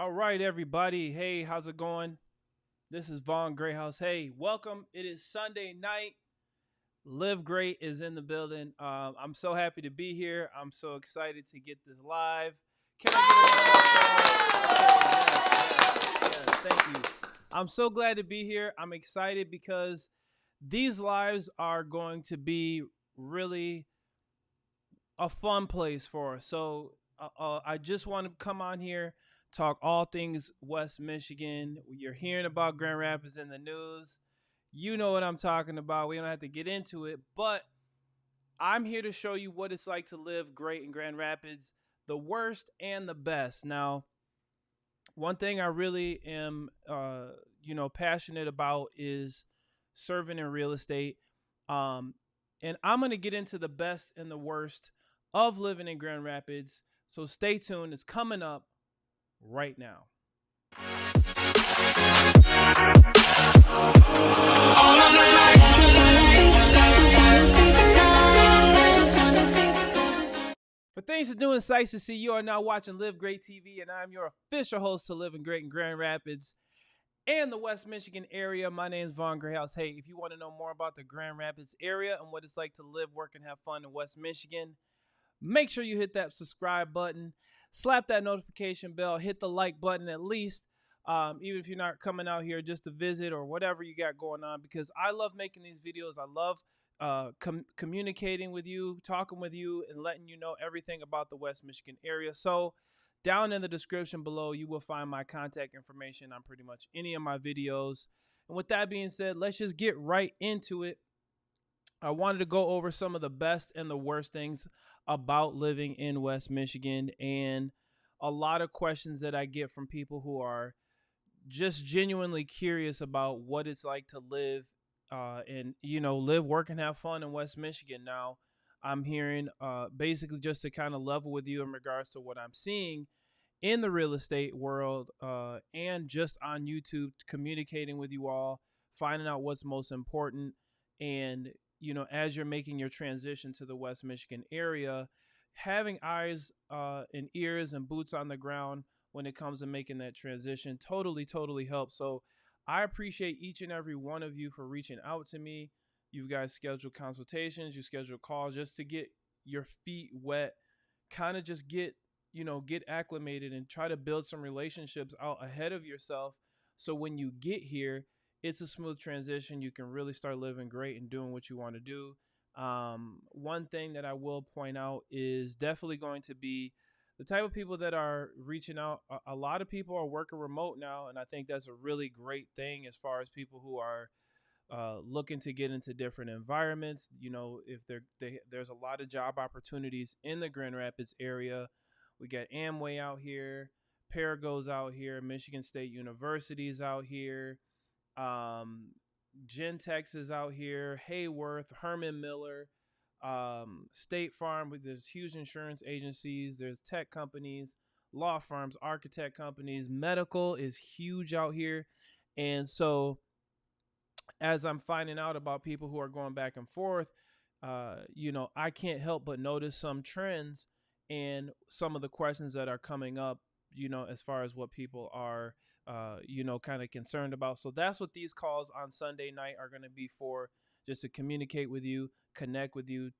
All right, everybody. Hey, how's it going? This is Vaughn Greyhouse. Hey, welcome. It is Sunday night. Live Great is in the building. I'm so happy to be here. I'm so excited to get this live. Can I get a round of applause? Yes, thank you. I'm so glad to be here. I'm excited because these lives are going to be really a fun place for us. So I just want to come on here, talk all things West Michigan. You're hearing about Grand Rapids in the news. You know what I'm talking about. We don't have to get into it, but I'm here to show you what it's like to live great in Grand Rapids, the worst and the best. Now, one thing I really am, passionate about is serving in real estate. Um, and I'm going to get into the best and the worst of living in Grand Rapids. So stay tuned. It's coming up right now. For things to do and sights to see, you are now watching Live Great TV, and I'm your official host to Living Great in Grand Rapids and the West Michigan area. My name is Vaughn Greyhouse. Hey, if you want to know more about the Grand Rapids area and what it's like to live, work, and have fun in West Michigan, make sure you hit that subscribe button, slap that notification bell, hit the like button at least, even if you're not coming out here just to visit or whatever you got going on, because I love making these videos. I love communicating with you, talking with you, and letting you know everything about the West Michigan area. So down in the description below, you will find my contact information on pretty much any of my videos. And with that being said, let's just get right into it. I wanted to go over some of the best and the worst things about living in West Michigan, and a lot of questions that I get from people who are just genuinely curious about what it's like to live and live, work, and have fun in West Michigan. Now, I'm hearing basically just to kind of level with you in regards to what I'm seeing in the real estate world and just on YouTube, communicating with you all, finding out what's most important. And, as you're making your transition to the West Michigan area, having eyes and ears and boots on the ground when it comes to making that transition totally helps. So I appreciate each and every one of you for reaching out to me. You guys schedule consultations, you schedule calls just to get your feet wet, kind of just get acclimated and try to build some relationships out ahead of yourself. So when you get here, it's a smooth transition. You can really start living great and doing what you want to do. One thing that I will point out is definitely going to be the type of people that are reaching out. A lot of people are working remote now, and I think that's a really great thing as far as people who are looking to get into different environments. If there's a lot of job opportunities in the Grand Rapids area. We got Amway out here, Parago's out here, Michigan State University's out here, Gentex is out here, Hayworth, Herman Miller, State Farm. There's huge insurance agencies, there's tech companies, law firms, architect companies. Medical is huge out here. And so as I'm finding out about people who are going back and forth, I can't help but notice some trends and some of the questions that are coming up, as far as what people are, kind of concerned about. So that's what these calls on Sunday night are going to be for, just to communicate with you, connect with you,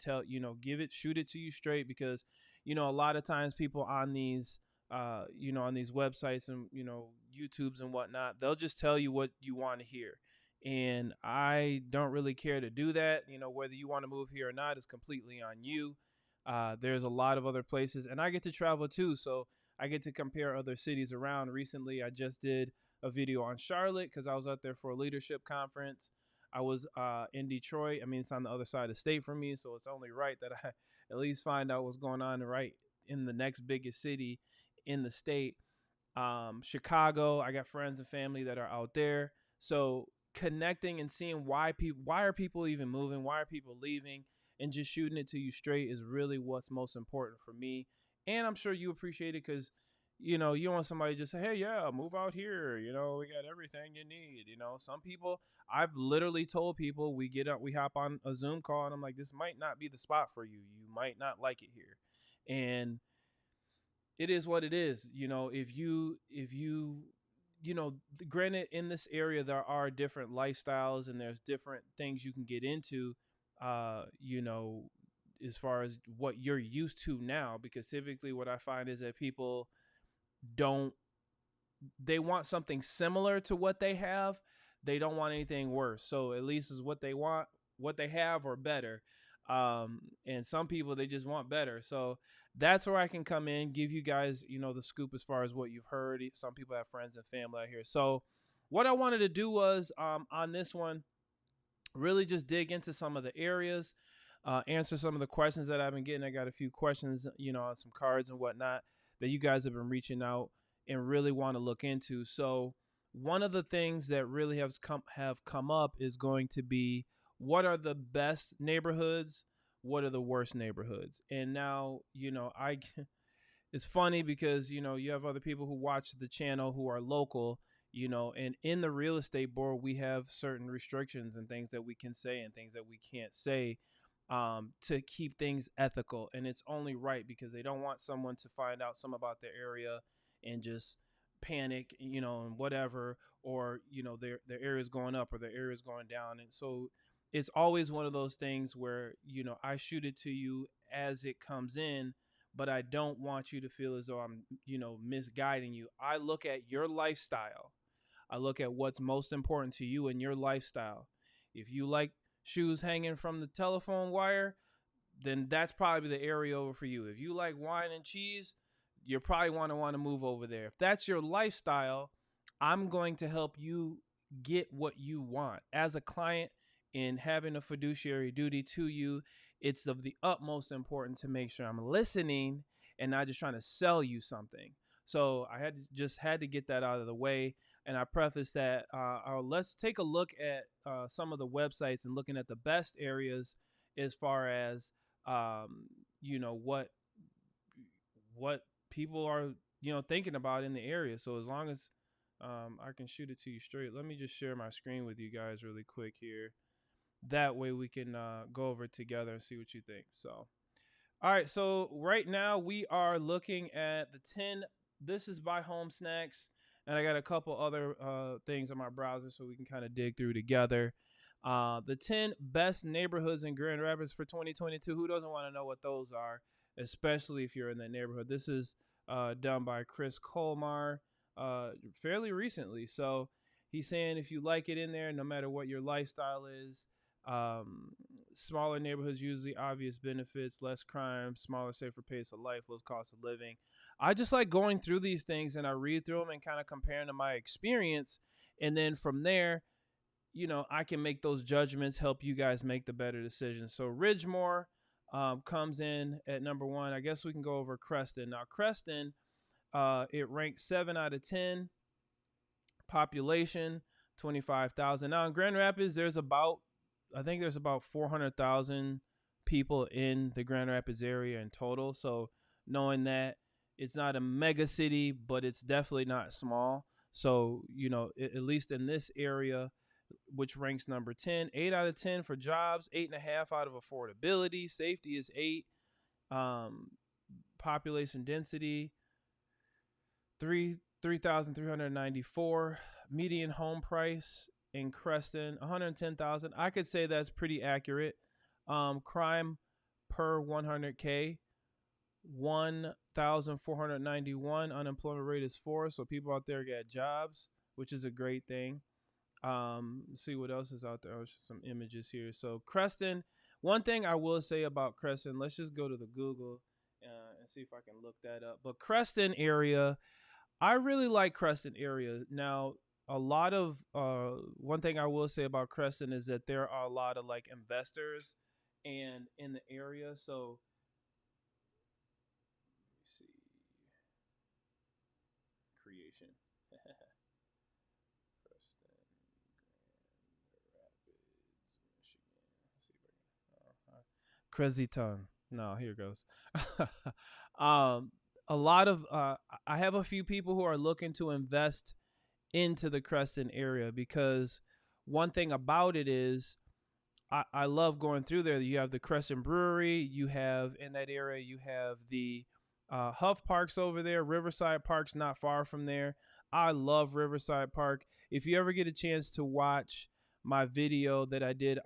shoot it to you straight, because, a lot of times people on these, on these websites and, YouTubes and whatnot, they'll just tell you what you want to hear. And I don't really care to do that. Whether you want to move here or not is completely on you. There's a lot of other places, and I get to travel too. So I get to compare other cities around. Recently, I just did a video on Charlotte because I was out there for a leadership conference. I was in Detroit. I mean, it's on the other side of the state from me, so it's only right that I at least find out what's going on right in the next biggest city in the state. Chicago, I got friends and family that are out there. So connecting and seeing why are people even moving, why are people leaving, and just shooting it to you straight is really what's most important for me. And I'm sure you appreciate it because you want somebody to just say, hey, yeah, move out here. We got everything you need. Some people, I've literally told people, we hop on a Zoom call and I'm like, this might not be the spot for you. You might not like it here. And it is what it is. Granted, in this area there are different lifestyles and there's different things you can get into, uh, you know, as far as what you're used to now, because typically what I find is that people don't they want something similar to what they have. They don't want anything worse. So at least is what they want, what they have, or better. And some people, they just want better. So that's where I can come in, give you guys, the scoop as far as what you've heard. Some people have friends and family out here. So what I wanted to do was, on this one, really just dig into some of the areas, answer some of the questions that I've been getting. I got a few questions, on some cards and whatnot that you guys have been reaching out and really want to look into. So one of the things that really have come up is going to be, what are the best neighborhoods? What are the worst neighborhoods? And now, it's funny because, you have other people who watch the channel who are local, and in the real estate board, we have certain restrictions and things that we can say and things that we can't say, to keep things ethical. And it's only right because they don't want someone to find out some about their area and just panic, and whatever, or, their area is going up or their area is going down. And so it's always one of those things where, I shoot it to you as it comes in, but I don't want you to feel as though I'm, misguiding you. I look at your lifestyle. I look at what's most important to you and your lifestyle. If you like shoes hanging from the telephone wire, then that's probably the area over for you. If you like wine and cheese, you probably want to move over there. If that's your lifestyle, I'm going to help you get what you want. As a client, in having a fiduciary duty to you, it's of the utmost importance to make sure I'm listening and not just trying to sell you something. So I had to get that out of the way. And I preface that, let's take a look at some of the websites and looking at the best areas as far as, what people are, thinking about in the area. So as long as I can shoot it to you straight, let me just share my screen with you guys really quick here. That way we can go over it together and see what you think. So, all right. So right now we are looking at the 10. This is by Home Snacks. And I got a couple other things on my browser so we can kind of dig through together. The 10 best neighborhoods in Grand Rapids for 2022. Who doesn't want to know what those are, especially if you're in that neighborhood? This is done by Chris Colmar fairly recently. So he's saying if you like it in there, no matter what your lifestyle is, smaller neighborhoods usually obvious benefits, less crime, smaller, safer pace of life, low cost of living. I just like going through these things and I read through them and kind of comparing to my experience. And then from there, I can make those judgments, help you guys make the better decisions. So Ridgemore comes in at number 1. I guess we can go over Creston. Now, Creston, it ranks 7 out of 10. Population, 25,000. Now, in Grand Rapids, I think there's about 400,000 people in the Grand Rapids area in total. So knowing that it's not a mega city, but it's definitely not small. So, at least in this area, which ranks number 10, 8 out of 10 for jobs, 8.5 out of affordability. Safety is 8. Population density, 3,394. Median home price in Creston, 110,000. I could say that's pretty accurate. Crime per 100K, 1,491. Unemployment rate is 4. So people out there get jobs, which is a great thing. Let's see what else is out there. Some images here. So Creston, one thing I will say about Creston, let's just go to the Google and see if I can look that up. But Creston area, I really like Creston area. Now, a lot of one thing I will say about Creston is that there are a lot of like investors and in the area. So location. Preston, Grand Rapids, Michigan. Let's see if I can. Crazy tongue. No, here goes. um, a lot of I have a few people who are looking to invest into the Creston area because one thing about it is I love going through there. You have the Crescent Brewery. You have in that area, you have the Huff Parks over there. Riverside Park's not far from there. I love Riverside Park. If you ever get a chance to watch my video that I did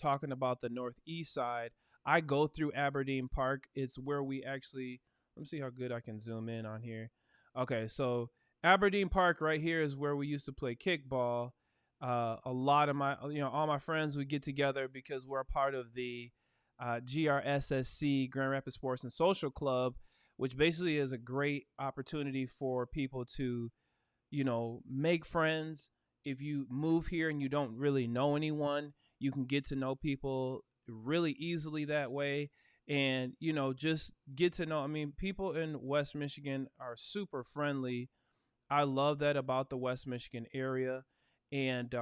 talking about the Northeast side, I go through Aberdeen Park. It's where we actually, let me see how good I can zoom in on here. Okay, so Aberdeen Park right here is where we used to play kickball. A lot of my, all my friends would get together because we're a part of the GRSSC, Grand Rapids Sports and Social Club, which basically is a great opportunity for people to, make friends. If you move here and you don't really know anyone, you can get to know people really easily that way. And, just get to know. I mean, people in West Michigan are super friendly. I love that about the West Michigan area. And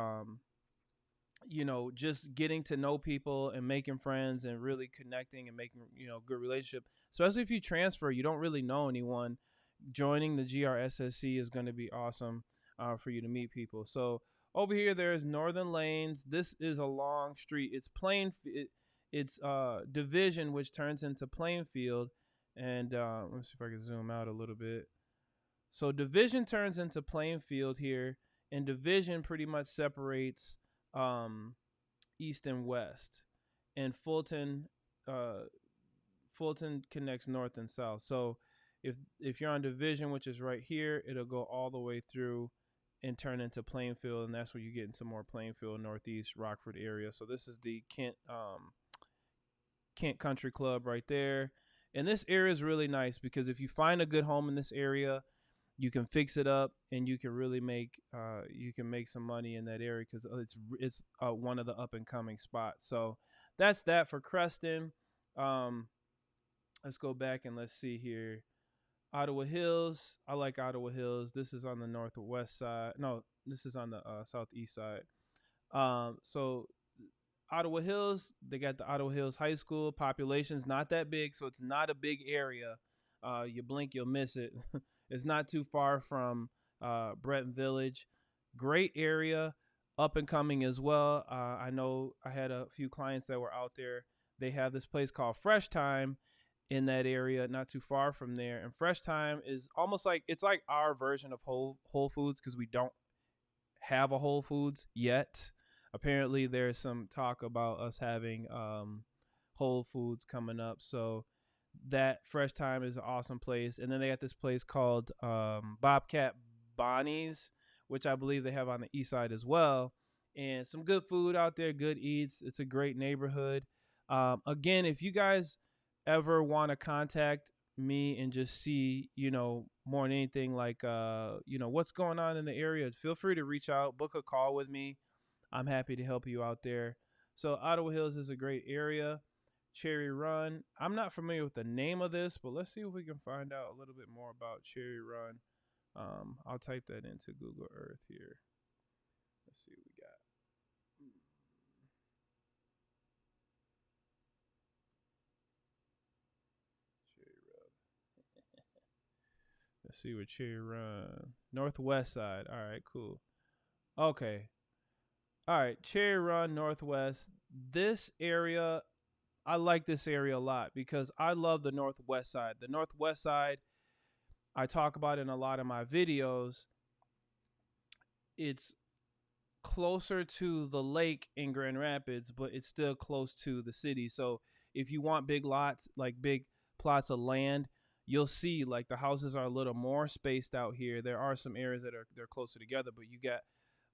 just getting to know people and making friends and really connecting and making, good relationship, especially if you transfer, you don't really know anyone. Joining the GRSSC is going to be awesome for you to meet people. So over here, there's Northern Lanes. This is a long street. It's it's Division, which turns into Plainfield. And let me see if I can zoom out a little bit. So Division turns into Plainfield here, and Division pretty much separates um, east and west, and uh, Fulton connects north and south. So if you're on Division, which is right here, it'll go all the way through and turn into Plainfield, and that's where you get into more Plainfield, Northeast, Rockford area. So this is the Kent Country Club right there. And this area is really nice because if you find a good home in this area, you can fix it up and you can really make some money in that area because it's one of the up and coming spots. So that's that for Creston. Um, let's go back and let's see here. Ottawa Hills. I like Ottawa Hills. This is on the northwest side. No, this is on the southeast side. So Ottawa Hills, they got the Ottawa Hills High School. Population's not that big, so it's not a big area. You blink, you'll miss it. It's not too far from Breton Village. Great area, up and coming as well. I know I had a few clients that were out there. They have this place called Fresh Time in that area, not too far from there. And Fresh Time is almost like it's like our version of Whole Foods because we don't have a Whole Foods yet. Apparently, there's some talk about us having Whole Foods coming up. So that Fresh Time is an awesome place. And then they got this place called Bobcat Bonnie's, which I believe they have on the east side as well. And some good food out there, good eats. It's a great neighborhood. Again, if you guys ever want to contact me and just see, more than anything, like, what's going on in the area, feel free to reach out, book a call with me. I'm happy to help you out there. So Ottawa Hills is a great area. Cherry Run. I'm not familiar with the name of this, but let's see if we can find out a little bit more about Cherry Run. I'll type that into Google Earth here. Let's see what we got. Cherry Run. Let's see what Cherry Run. Northwest side. All right, cool. Okay. All right, Cherry Run Northwest. This area, I like this area a lot because I love the Northwest side. The Northwest side, I talk about in a lot of my videos. It's closer to the lake in Grand Rapids, but it's still close to the city. So if you want big lots, like big plots of land, you'll see like the houses are a little more spaced out here. There are some areas that are they're closer together, but you got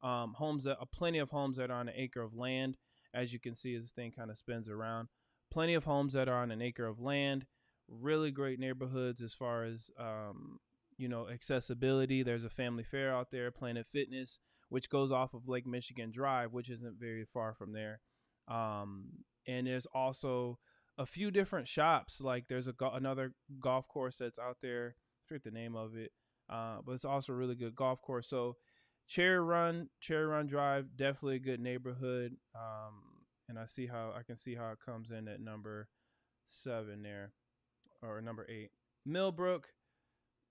homes that plenty of homes that are on an acre of land. As you can see, as this thing kind of spins around, plenty of homes that are on an acre of land. Really great neighborhoods as far as accessibility. There's a family fair out there, Planet Fitness, which goes off of Lake Michigan Drive, which isn't very far from there. And there's also a few different shops. Like there's another golf course that's out there. I forget the name of it. but it's also a really good golf course. So Cherry Run Drive, definitely a good neighborhood. And I can see how it comes in at number 7 there, or number 8. Millbrook,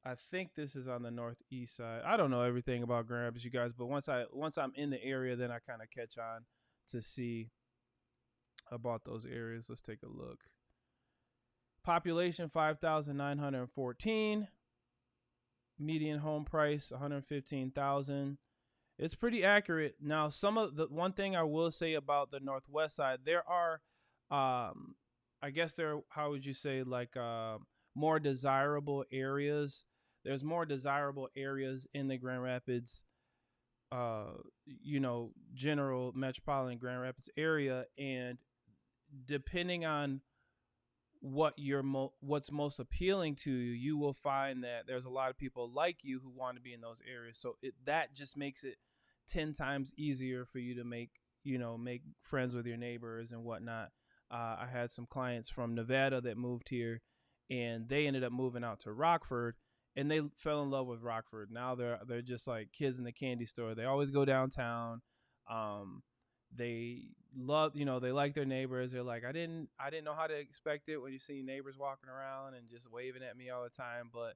I think this is on the northeast side. I don't know everything about Grand Rapids, you guys, but once I'm in the area, then I kind of catch on to see about those areas. Let's take a look. Population 5,914. Median home price 115,000. It's pretty accurate. Now, some of the one thing I will say about the northwest side, there are, I guess how would you say, like more desirable areas. There's more desirable areas in the Grand Rapids, general metropolitan Grand Rapids area, and depending on what's most appealing to you, you will find that there's a lot of people like you who want to be in those areas. So that just makes it 10 times easier for you to make friends with your neighbors and whatnot. I had some clients from Nevada that moved here, and they ended up moving out to Rockford, and they fell in love with Rockford. Now they're just like kids in the candy store. They always go downtown. They love, they like their neighbors. They're like, I didn't know how to expect it when you see neighbors walking around and just waving at me all the time. But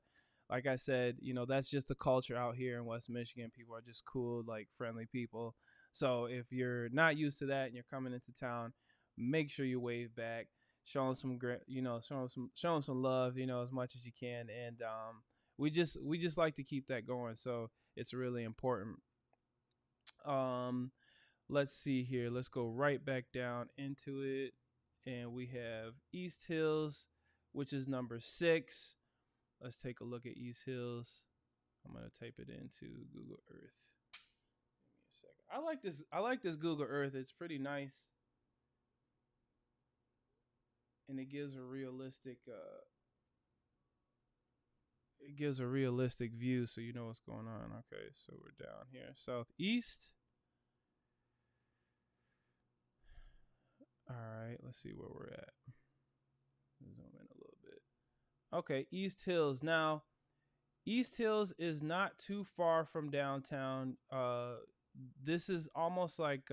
like I said, that's just the culture out here in West Michigan. People are just cool, like friendly people. So if you're not used to that and you're coming into town, make sure you wave back, show them show them some love, as much as you can. And we just like to keep that going. So it's really important. Let's see here. Let's go right back down into it. And we have East Hills, which is number 6. Let's take a look at East Hills. I'm going to type it into Google Earth. Give me a second. I like this Google Earth. It's pretty nice. And it gives a realistic view, so you know what's going on. Okay, so we're down here. Southeast. All right, let's see where we're at. Zoom in a little bit. Okay, East Hills. Now, East Hills is not too far from downtown. This is almost like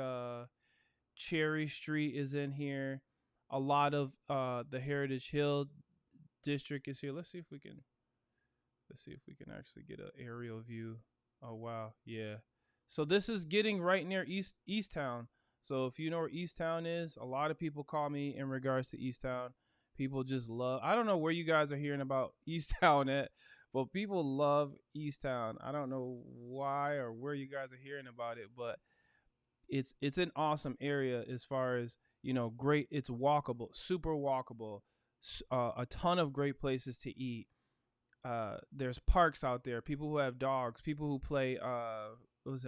Cherry Street is in here. A lot of the Heritage Hill district is here. Let's see if we can actually get an aerial view. Oh wow, yeah. So this is getting right near Easttown. So if you know where Easttown is, a lot of people call me in regards to Easttown. People just love, I don't know where you guys are hearing about Easttown at, but people love Easttown. I don't know why or where you guys are hearing about it, but it's an awesome area as far as, great. It's walkable, super walkable, a ton of great places to eat. There's parks out there, people who have dogs, people who play,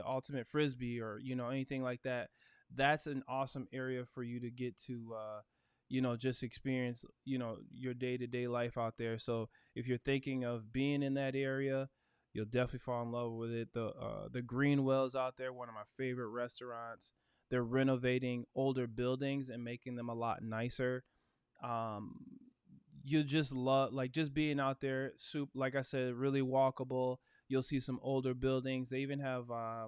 ultimate frisbee or, anything like that. That's an awesome area for you to get to, just experience, your day-to-day life out there. So if you're thinking of being in that area, you'll definitely fall in love with it. The Greenwell's out there, one of my favorite restaurants. They're renovating older buildings and making them a lot nicer. You just love, like, just being out there. Like I said, really walkable. You'll see some older buildings. They even have I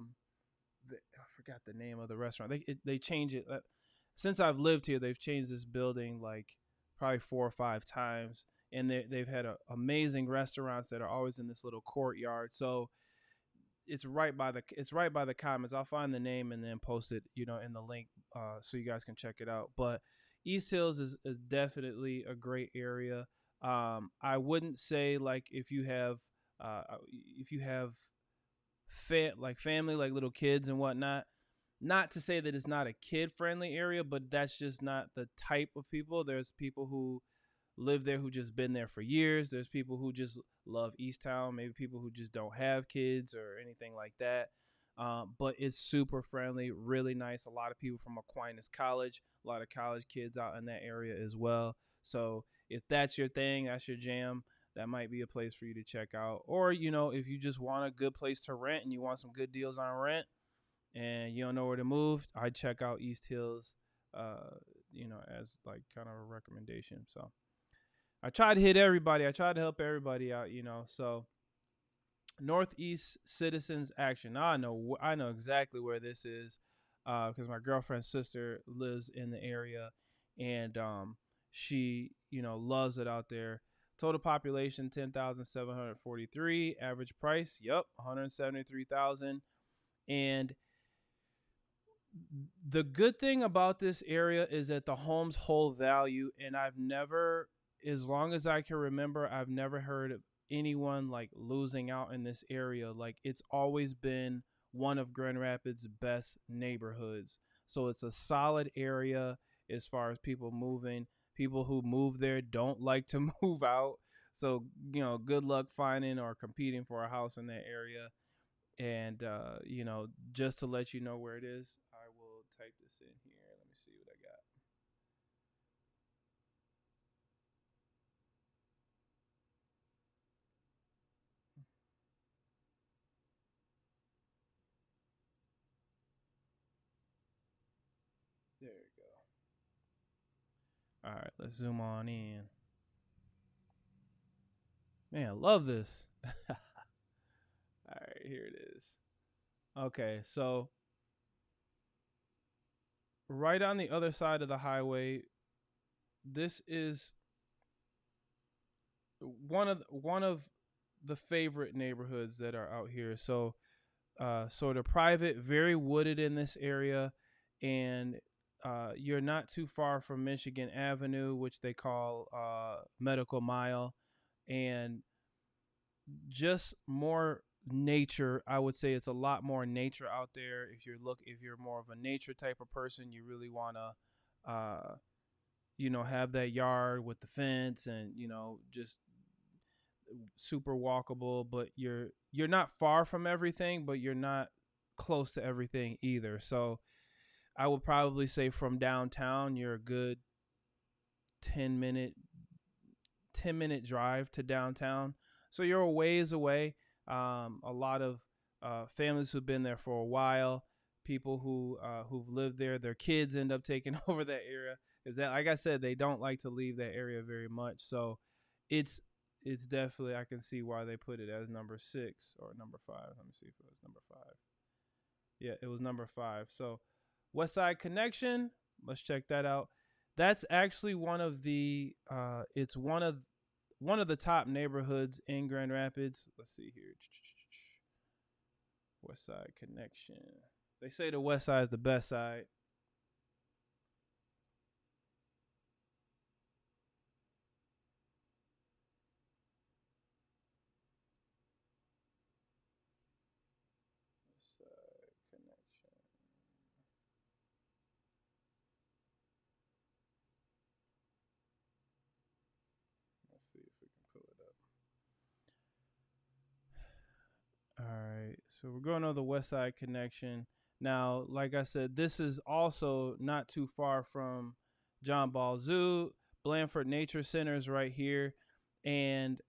forgot the name of the restaurant. They change it since I've lived here. They've changed this building like probably 4 or 5 times, and they've had amazing restaurants that are always in this little courtyard. So it's right by the Commons. I'll find the name and then post it, in the link, so you guys can check it out. But East Hills is definitely a great area. I wouldn't say, like, if you have family, like little kids and whatnot, not to say that it's not a kid friendly area, but that's just not the type of people. There's people who live there who just been there for years. There's people who just love Easttown, maybe people who just don't have kids or anything like that. But it's super friendly, really nice. A lot of people from Aquinas College, a lot of college kids out in that area as well. So if that's your thing, that's your jam, that might be a place for you to check out. Or, if you just want a good place to rent and you want some good deals on rent and you don't know where to move, I'd check out East Hills, as like kind of a recommendation. So I try to hit everybody. I try to help everybody out, So Northeast Citizens Action. Now I know exactly where this is, because my girlfriend's sister lives in the area, and she loves it out there. Total population 10,743. Average price, yep, 173,000. And the good thing about this area is that the homes hold value, and I've never, as long as I can remember, I've never heard of anyone like losing out in this area. Like, it's always been one of Grand Rapids' best neighborhoods. So it's a solid area as far as people moving. People who move there don't like to move out. So, good luck finding or competing for a house in that area. And just to let you know where it is, I will type this in here. Let me see what I got. There you go. All right, let's zoom on in. Man, I love this. All right, here it is. Okay, so right on the other side of the highway, this is one of the favorite neighborhoods that are out here. So sort of private, very wooded in this area, and you're not too far from Michigan Avenue, which they call Medical Mile, and just more nature. I would say it's a lot more nature out there. If you're more of a nature type of person, you really want to have that yard with the fence, and just super walkable. But you're not far from everything, but you're not close to everything either. So I would probably say from downtown, you're a good 10 minute 10-minute drive to downtown. So you're a ways away. A lot of families who've been there for a while, people who've lived there, their kids end up taking over that area. Is that, like I said, they don't like to leave that area very much. So it's definitely, I can see why they put it as number 6 or number 5. Let me see if it was number 5. Yeah, it was number 5. So West Side Connection, let's check that out. That's actually it's one of the top neighborhoods in Grand Rapids. Let's see here. West Side Connection. They say the West Side is the best side. West Side Connection. Let's see if we can pull it up. All right. So we're going on the West Side Connection. Now, like I said, this is also not too far from John Ball Zoo. Blandford Nature Center is right here. And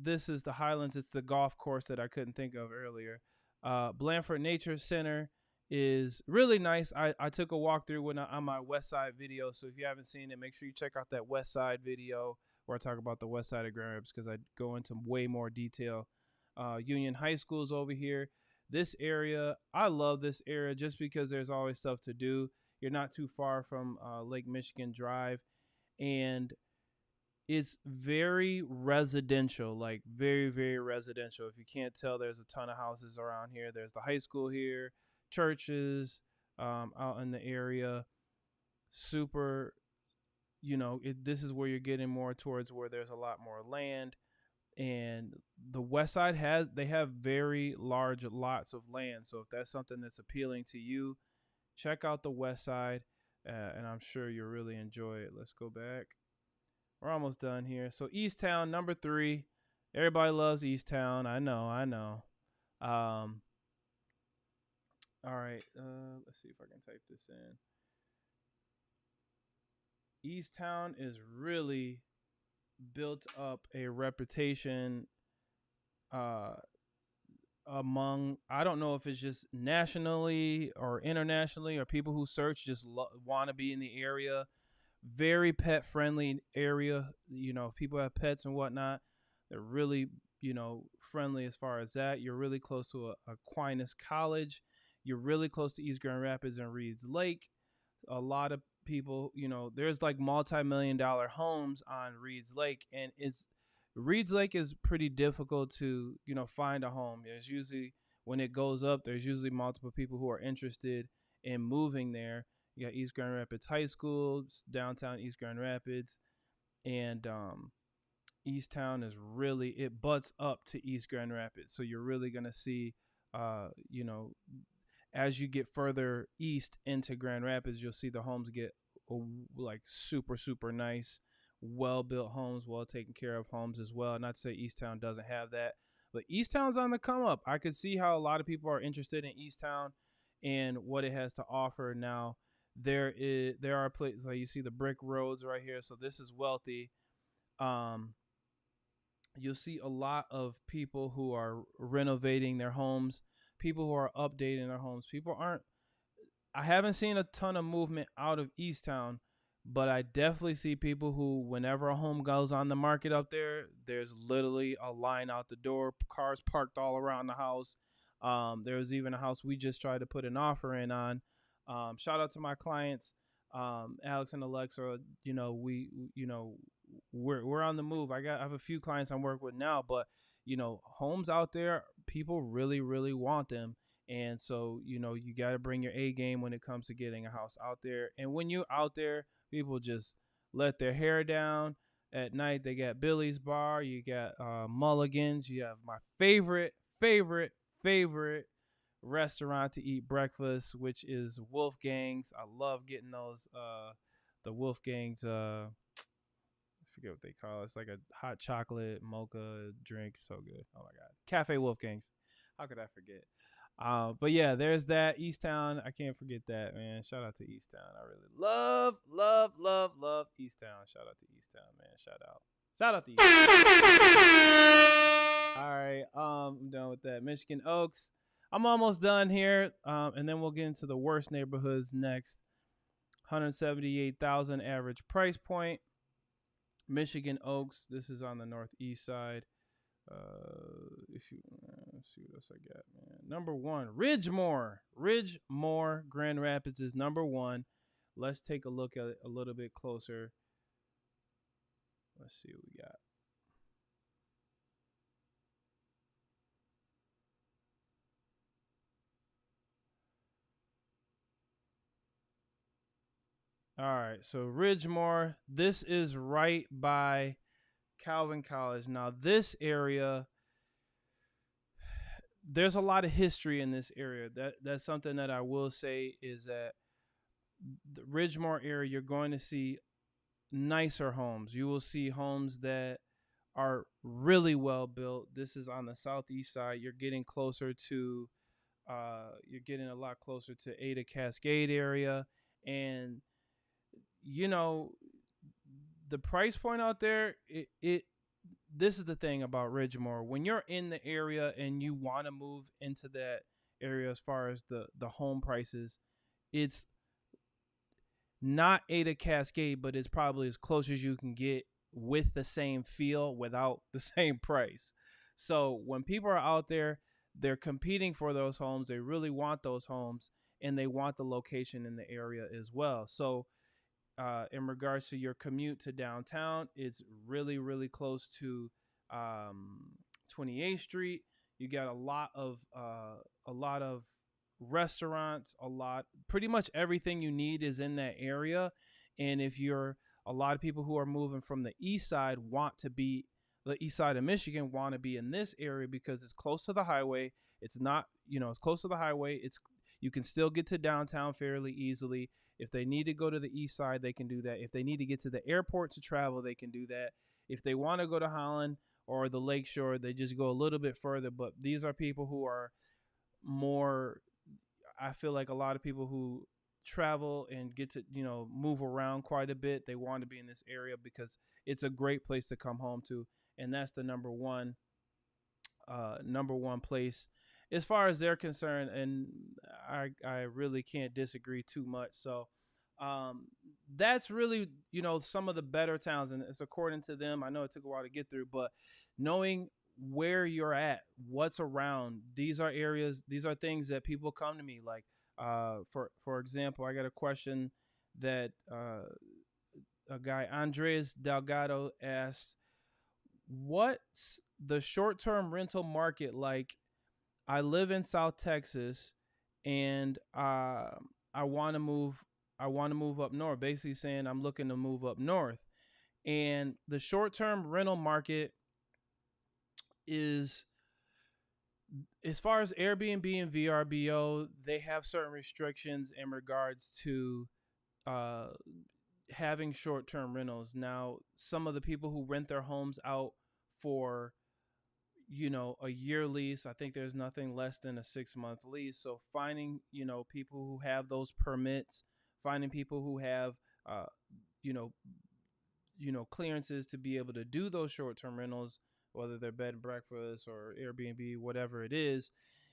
this is the Highlands. It's the golf course that I couldn't think of earlier. Blandford Nature Center is really nice. I took a walkthrough on my West Side video. So if you haven't seen it, make sure you check out that West Side video where I talk about the West Side of Grand Rapids, because I go into way more detail. Union High School is over here. This area, I love this area just because there's always stuff to do. You're not too far from Lake Michigan Drive, and it's very residential, like very, very residential. If you can't tell, there's a ton of houses around here. There's the high school here, churches out in the area. Super, this is where you're getting more towards where there's a lot more land. And the West Side have very large lots of land. So if that's something that's appealing to you, check out the West Side, and I'm sure you'll really enjoy it. Let's go back. We're almost done here. So Easttown, number 3. Everybody loves Easttown. I know. All right. Let's see if I can type this in. Easttown is really built up a reputation among, I don't know if it's just nationally or internationally, or people who search just want to be in the area. Very pet friendly area. People have pets and whatnot. They're really, friendly as far as that. You're really close to Aquinas College. You're really close to East Grand Rapids and Reed's Lake. A lot of people, there's like multi-million dollar homes on Reed's Lake, and Reed's Lake is pretty difficult to, find a home. There's usually, when it goes up, there's usually multiple people who are interested in moving there. You got East Grand Rapids High School, downtown East Grand Rapids, and Easttown is really, it butts up to East Grand Rapids. So you're really going to see, you know, as you get further east into Grand Rapids, you'll see the homes get like super, super nice, well-built homes, well taken care of homes as well. Not to say Easttown doesn't have that, but Easttown's on the come up. I could see how a lot of people are interested in Easttown and what it has to offer. Now, there are places like you see the brick roads right here. So this is wealthy. You'll see a lot of people who are renovating their homes, people who are updating their homes. I haven't seen a ton of movement out of Easttown, but I definitely see people who, whenever a home goes on the market up there, there's literally a line out the door, cars parked all around the house. There was even a house we just tried to put an offer in on. Shout out to my clients, Alex and Alexa. We're on the move. I have a few clients I'm working with now, but homes out there, people really, really want them. And so, you got to bring your A game when it comes to getting a house out there. And when you're out there, people just let their hair down at night. They got Billy's Bar. You got Mulligan's. You have my favorite restaurant to eat breakfast, which is Wolfgang's. I love getting those, the Wolfgang's, I forget what they call it. It's like a hot chocolate mocha drink. So good. Oh my God. Cafe Wolfgang's. How could I forget? But yeah, there's that. Easttown. I can't forget that, man. Shout out to Easttown. I really love Easttown. Shout out to Easttown, man. Shout out to Easttown. All right. I'm done with that. Michigan Oaks. I'm almost done here. And then we'll get into the worst neighborhoods next. 178,000 average price point. Michigan Oaks. This is on the northeast side. If you let's see what else I got, man. Number one, Ridgemore, Grand Rapids is number one. Let's take a look at it a little bit closer. Let's see what we got. All right, so Ridgemore, this is right by Calvin College. Now, this area, there's a lot of history in this area. That's something that I will say is that the Ridgemore area, you're going to see nicer homes. You will see homes that are really well built. This is on the southeast side. You're getting closer to, you're getting a lot closer to Ada Cascade area, and the price point out there, this is the thing about Ridgemore. When you're in the area and you want to move into that area as far as the home prices, it's not Ada Cascade, but it's probably as close as you can get with the same feel without the same price. So when people are out there, they're competing for those homes. They really want those homes, and they want the location in the area as well. So in regards to your commute to downtown, it's really, really close to 28th Street. You got a lot of restaurants, pretty much everything you need is in that area. And if you're a lot of people who are moving from the east side the east side of Michigan want to be in this area because it's close to the highway. It's not, it's close to the highway. You can still get to downtown fairly easily. If they need to go to the east side, they can do that. If they need to get to the airport to travel, they can do that. If they want to go to Holland or the Lakeshore, they just go a little bit further. But these are people who are more, I feel like a lot of people who travel and get to, move around quite a bit. They want to be in this area because it's a great place to come home to. And that's the number one place as far as they're concerned, and I really can't disagree too much. So that's really, some of the better towns, and it's according to them. I know it took a while to get through, but knowing where you're at, what's around. These are areas, these are things that people come to me like. For example, I got a question that a guy Andres Delgado asked, "What's the short-term rental market like? I live in South Texas, and I want to move. I want to move up north. Basically, saying I'm looking to move up north, and the short-term rental market is, as far as Airbnb and VRBO, they have certain restrictions in regards to uh, having short-term rentals. Now, some of the people who rent their homes out for a year lease, I think there's nothing less than a 6 month lease. So finding people who have those permits, finding people who have uh, you know clearances to be able to do those short-term rentals, whether they're bed and breakfast or Airbnb, whatever it is,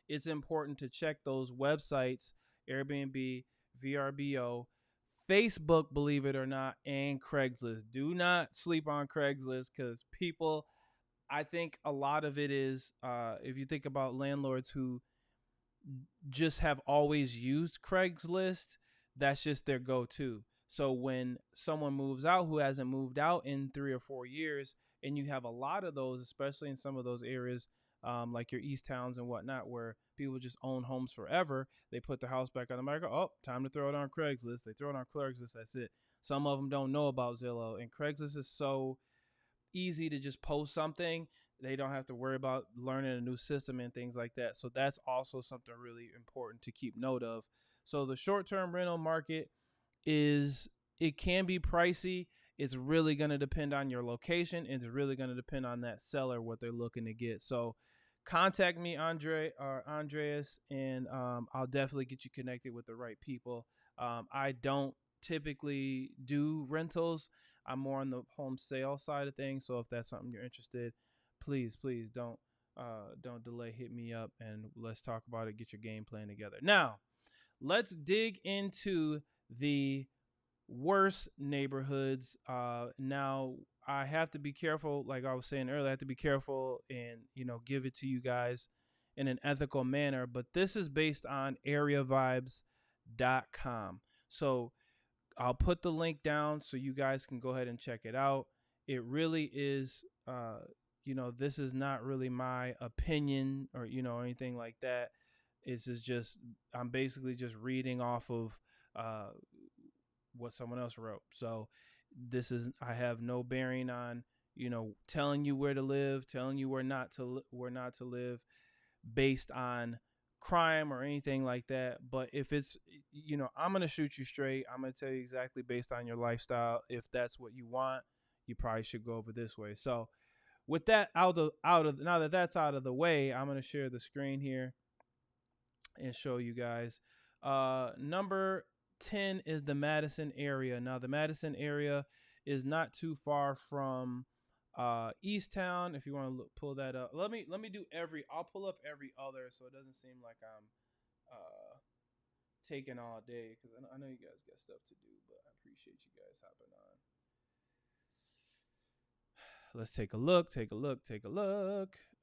it's important to check those websites: Airbnb, VRBO, Facebook, believe it or not, and Craigslist. Do not sleep on Craigslist, because people, I think a lot of it is, if you think about landlords who just have always used Craigslist, that's just their go-to. So when someone moves out who hasn't moved out in 3 or 4 years, and you have a lot of those, especially in some of those areas, like your East Towns and whatnot, where people just own homes forever, they put their house back on the market. Oh, time to throw it on Craigslist. They throw it on Craigslist. That's it. Some of them don't know about Zillow, and Craigslist is so easy to just post something. They don't have to worry about learning a new system and things like that. So that's also something really important to keep note of. So the short-term rental market is, it can be pricey. It's really going to depend on your location. It's really going to depend on that seller, what they're looking to get. So contact me, Andreas, and I'll definitely get you connected with the right people. I don't typically do rentals. I'm more on the home sale side of things. So if that's something you're interested, please don't delay. Hit me up and let's talk about it. Get your game plan together. Now, let's dig into the worst neighborhoods. Now I have to be careful, like I was saying earlier, I have to be careful and give it to you guys in an ethical manner. But this is based on areavibes.com. So I'll put the link down so you guys can go ahead and check it out. It really is, this is not really my opinion or, anything like that. It's just, I'm basically just reading off of what someone else wrote. So I have no bearing on, telling you where to live, telling you where not to live based on crime or anything like that. But if it's, I'm going to shoot you straight. I'm going to tell you exactly based on your lifestyle. If that's what you want, you probably should go over this way. So with that out of now that that's out of the way, I'm going to share the screen here and show you guys. Number 10 is the Madison area. Now the Madison area is not too far from Easttown. If you want to pull that up, let me do I'll pull up every other, so it doesn't seem like I'm taking all day, because I know you guys got stuff to do, but I appreciate you guys hopping on. Let's take a look.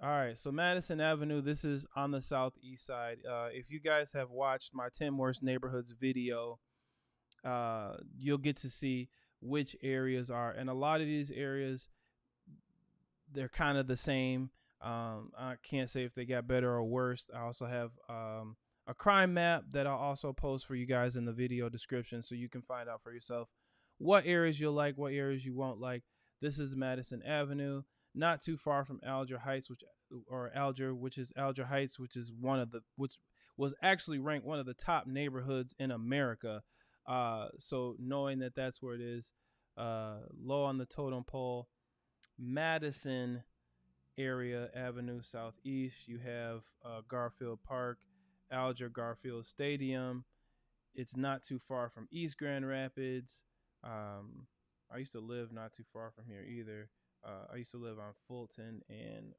All right, so Madison Avenue, this is on the southeast side. If you guys have watched my 10 worst neighborhoods video, you'll get to see which areas are, and a lot of these areas, they're kind of the same. I can't say if they got better or worse. I also have a crime map that I'll also post for you guys in the video description, so you can find out for yourself what areas you'll like, what areas you won't like. This is Madison Avenue, not too far from Alger Heights, which is which was actually ranked one of the top neighborhoods in America. So knowing that that's where it is, low on the totem pole, Madison area Avenue Southeast, you have Garfield Park, Alger Garfield Stadium. It's not too far from East Grand Rapids. I used to live not too far from here either. I used to live on Fulton and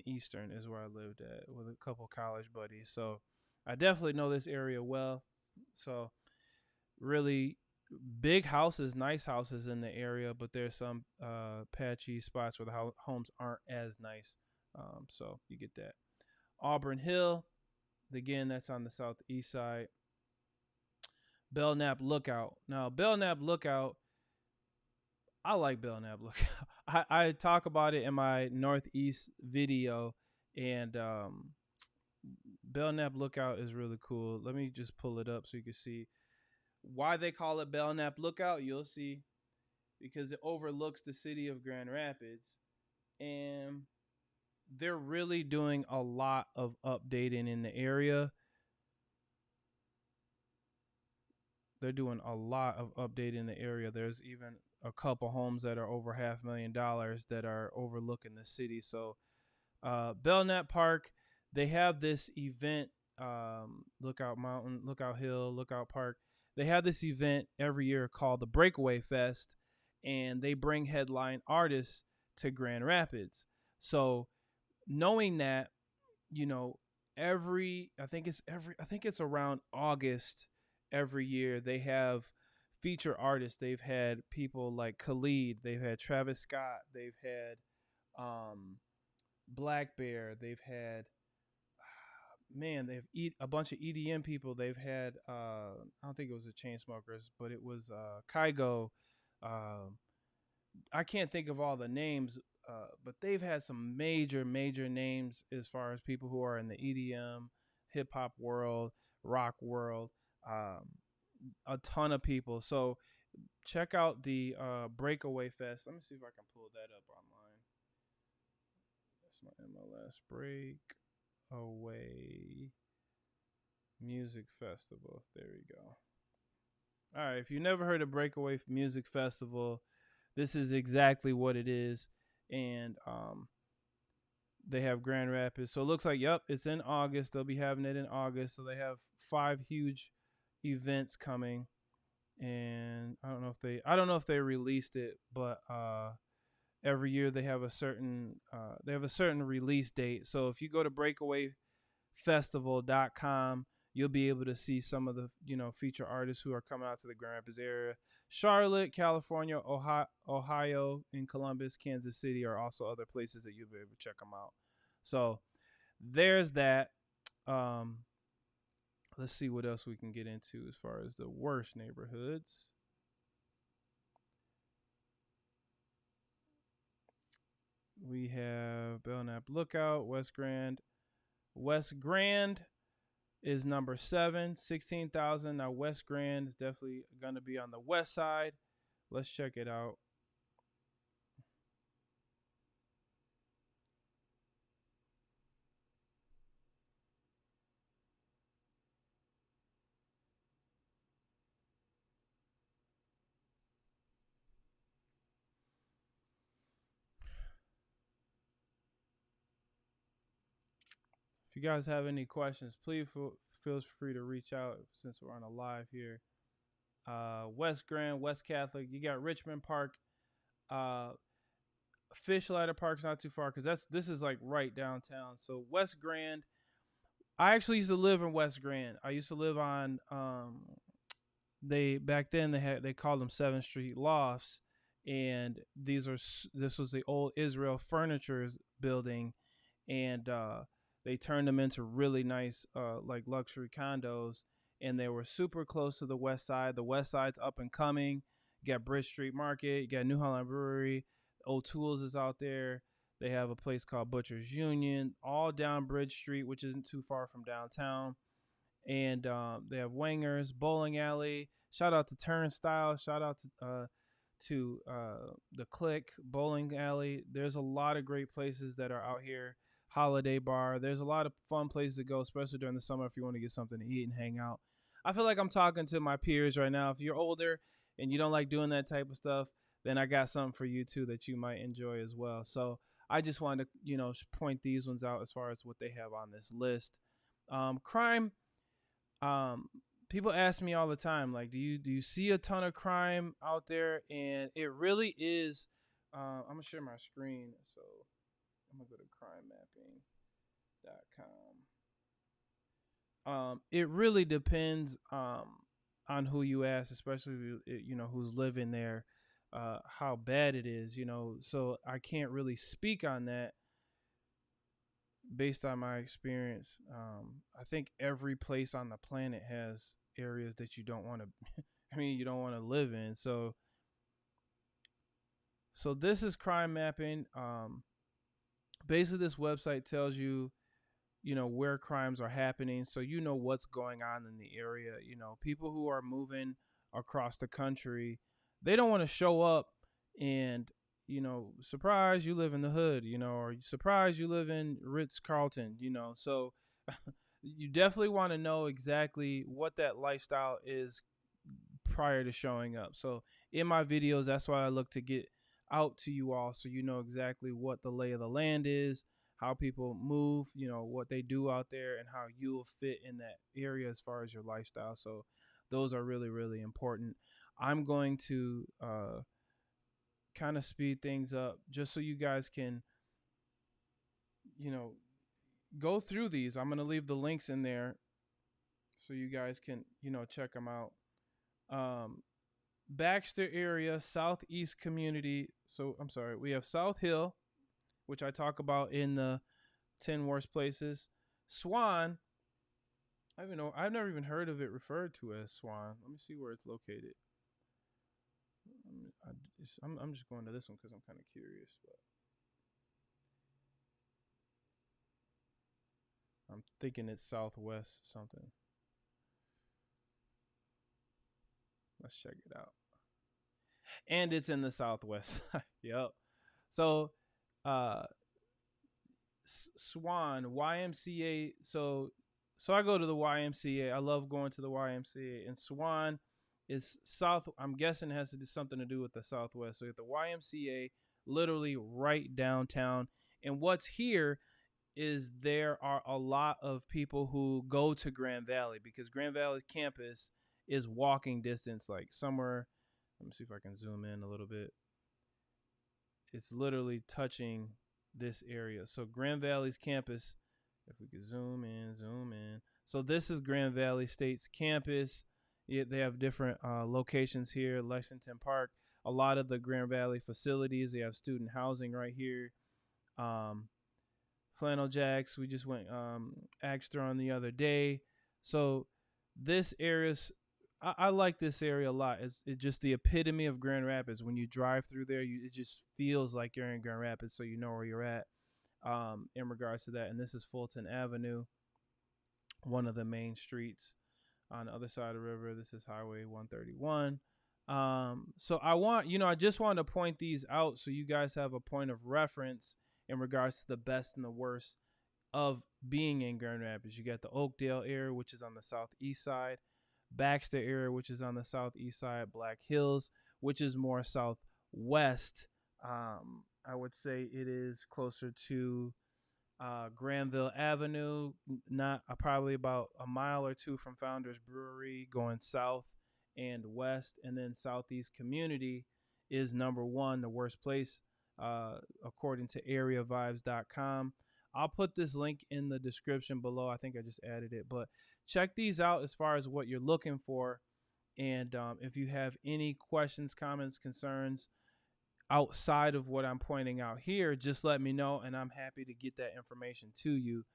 Eastern is where I lived at with a couple college buddies. So I definitely know this area well. So really, big houses, nice houses in the area, but there's some patchy spots where the homes aren't as nice. So you get that. Auburn Hill, again, that's on the southeast side. Belknap Lookout. Now, Belknap Lookout, I like Belknap Lookout. I talk about it in my Northeast video, and Belknap Lookout is really cool. Let me just pull it up so you can see why they call it Belknap Lookout. You'll see because it overlooks the city of Grand Rapids, and they're really doing a lot of updating in the area. They're doing a lot of updating in the area. There's even a couple homes that are over $500,000 that are overlooking the city. So Belknap Park, they have this event, Lookout Mountain, Lookout Hill, Lookout Park. They have this event every year called the Breakaway Fest, and they bring headline artists to Grand Rapids. So knowing that, you know, I think it's around August every year they have feature artists. They've had people like Khalid, they've had Travis Scott, they've had Black Bear, they've had man, they've a bunch of EDM people. They've had I don't think it was the Chainsmokers, but it was Kygo. Uh, I can't think of all the names, but they've had some major names as far as people who are in the EDM, hip hop world, rock world. Um, a ton of people. So check out the Breakaway Fest. Let me see if I can pull that up online. That's my MLS Breakaway Music Festival. There we go. All right, if you never heard of Breakaway Music Festival, this is exactly what it is. And they have Grand Rapids. So it looks like, yep, it's in August. They'll be having it in August. So they have 5 huge events coming. And I don't know if they released it, but every year they have a certain release date. So if you go to breakawayfestival.com, you'll be able to see some of the feature artists who are coming out to the Grand Rapids area. Charlotte, California, Ohio, and Columbus, Kansas City are also other places that you'll be able to check them out. So there's that. Let's see what else we can get into as far as the worst neighborhoods. We have Belknap Lookout, West Grand. West Grand is number 7, 16,000. Now West Grand is definitely going to be on the west side. Let's check it out. If you guys have any questions, please feel free to reach out since we're on a live here. West Grand, West Catholic. You got Richmond Park. Fish Ladder Park's not too far because this is like right downtown. So West Grand. I actually used to live in West Grand. I used to live on back then they called them 7th Street Lofts, and this was the old Israel Furniture building, and they turned them into really nice like luxury condos, and they were super close to the west side. The west side's up and coming. You got Bridge Street Market, you got New Holland Brewery, O'Toole's is out there. They have a place called Butcher's Union, all down Bridge Street, which isn't too far from downtown. And they have Wangers, Bowling Alley. Shout out to Turnstile. Shout out to the Click, Bowling Alley. There's a lot of great places that are out here. Holiday Bar. There's a lot of fun places to go, especially during the summer if you want to get something to eat and hang out. I feel like I'm talking to my peers right now. If you're older and you don't like doing that type of stuff, then I got something for you too that you might enjoy as well. So I just wanted to, point these ones out as far as what they have on this list. Crime. People ask me all the time, like, do you see a ton of crime out there? And it really is. I'm gonna share my screen, so I'm gonna go to crimemapping.com. It really depends on who you ask, especially if you know who's living there, how bad it is. You know, so I can't really speak on that based on my experience. I think every place on the planet has areas that you don't want to. I mean, you don't want to live in. So this is crime mapping. Basically, this website tells you, you know, where crimes are happening, so you know what's going on in the area. You know, people who are moving across the country, they don't want to show up and, you know, surprise you live in the hood, you know, or surprise you live in Ritz Carlton, you know. So you definitely want to know exactly what that lifestyle is prior to showing up. So in my videos, that's why I look to get out to you all, so you know exactly what the lay of the land is, how people move, you know, what they do out there, and how you'll fit in that area as far as your lifestyle. So those are really, really important. I'm going to kind of speed things up just so you guys can, you know, go through these. I'm going to leave the links in there so you guys can, you know, check them out. Um, Baxter area, Southeast community. So I'm sorry, we have South Hill, which I talk about in the 10 worst places. Swan, I don't even know. I've never even heard of it referred to as Swan. Let me see where it's located. I'm just going to this one because I'm kind of curious, but I'm thinking it's Southwest something. Let's check it out. And it's in the Southwest. Yep. So, uh, Swan YMCA. So I go to the YMCA. I love going to the YMCA. And Swan is south. I'm guessing it has to do something to do with the Southwest. So at the YMCA, literally right downtown. And what's here is there are a lot of people who go to Grand Valley because Grand Valley campus is walking distance, like somewhere. Let me see if I can zoom in a little bit. It's literally touching this area. So Grand Valley's campus, if we could zoom in, zoom in. So this is Grand Valley State's campus. They have different locations here. Lexington Park, a lot of the Grand Valley facilities. They have student housing right here. Flannel Jacks, we just went axe throwing the other day. So this area's I like this area a lot. It's just the epitome of Grand Rapids. When you drive through there, it just feels like you're in Grand Rapids, so you know where you're at in regards to that. And this is Fulton Avenue, one of the main streets on the other side of the river. This is Highway 131. So I just want to point these out so you guys have a point of reference in regards to the best and the worst of being in Grand Rapids. You got the Oakdale area, which is on the southeast side, Baxter area, which is on the southeast side, Black Hills, which is more southwest. I would say it is closer to Granville Avenue, not probably about a mile or two from Founders Brewery, going south and west, and then Southeast Community is number one, the worst place, according to AreaVibes.com. I'll put this link in the description below. I think I just added it, but check these out as far as what you're looking for. And if you have any questions, comments, concerns outside of what I'm pointing out here, just let me know, and I'm happy to get that information to you,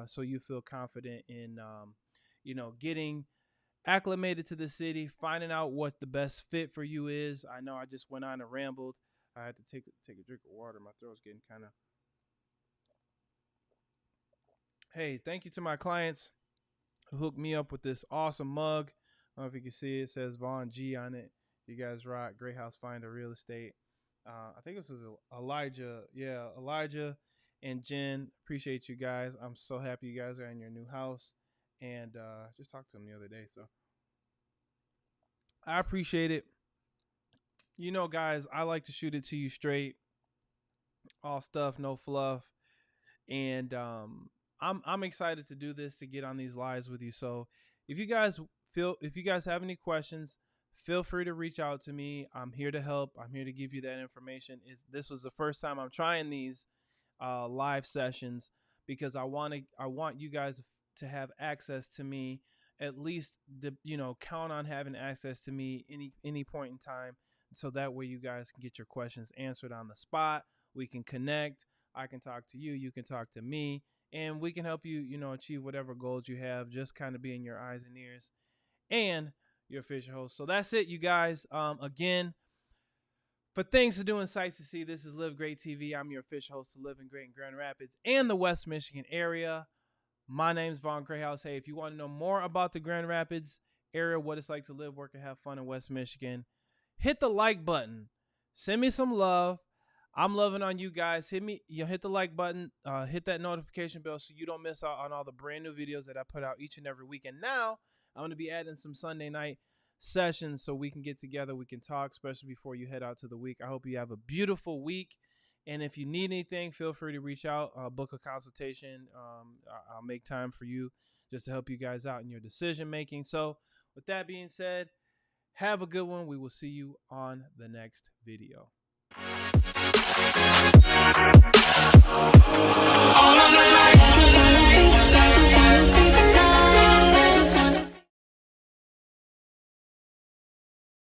so you feel confident in, getting acclimated to the city, finding out what the best fit for you is. I know I just went on and rambled. I had to take a drink of water. My throat's getting kind of. Hey, thank you to my clients who hooked me up with this awesome mug. I don't know if you can see it. It says Vaughn G on it. You guys rock. Great House Finder Real Estate. I think this was Elijah. Yeah, Elijah and Jen. Appreciate you guys. I'm so happy you guys are in your new house. And just talked to them the other day. So I appreciate it. You know, guys, I like to shoot it to you straight. All stuff, no fluff. And I'm excited to do this, to get on these lives with you. So if you guys have any questions, feel free to reach out to me. I'm here to help. I'm here to give you that information. This was the first time I'm trying these live sessions because I want you guys to have access to me at least count on having access to me any point in time, so that way you guys can get your questions answered on the spot. We can connect. I can talk to you. You can talk to me, and we can help you, achieve whatever goals you have. Just kind of being your eyes and ears and your official host. So that's it, you guys. Again, for things to do and sights to see, this is Live Great TV. I'm your official host of Living Great in Grand Rapids and the West Michigan area. My name's Vaughn Grayhouse. Hey, if you want to know more about the Grand Rapids area, what it's like to live, work, and have fun in West Michigan, hit the like button. Send me some love. I'm loving on you guys. Hit the like button. Hit that notification bell so you don't miss out on all the brand new videos that I put out each and every week. And now I'm going to be adding some Sunday night sessions so we can get together. We can talk, especially before you head out to the week. I hope you have a beautiful week. And if you need anything, feel free to reach out, book a consultation. I'll make time for you just to help you guys out in your decision making. So with that being said, have a good one. We will see you on the next video.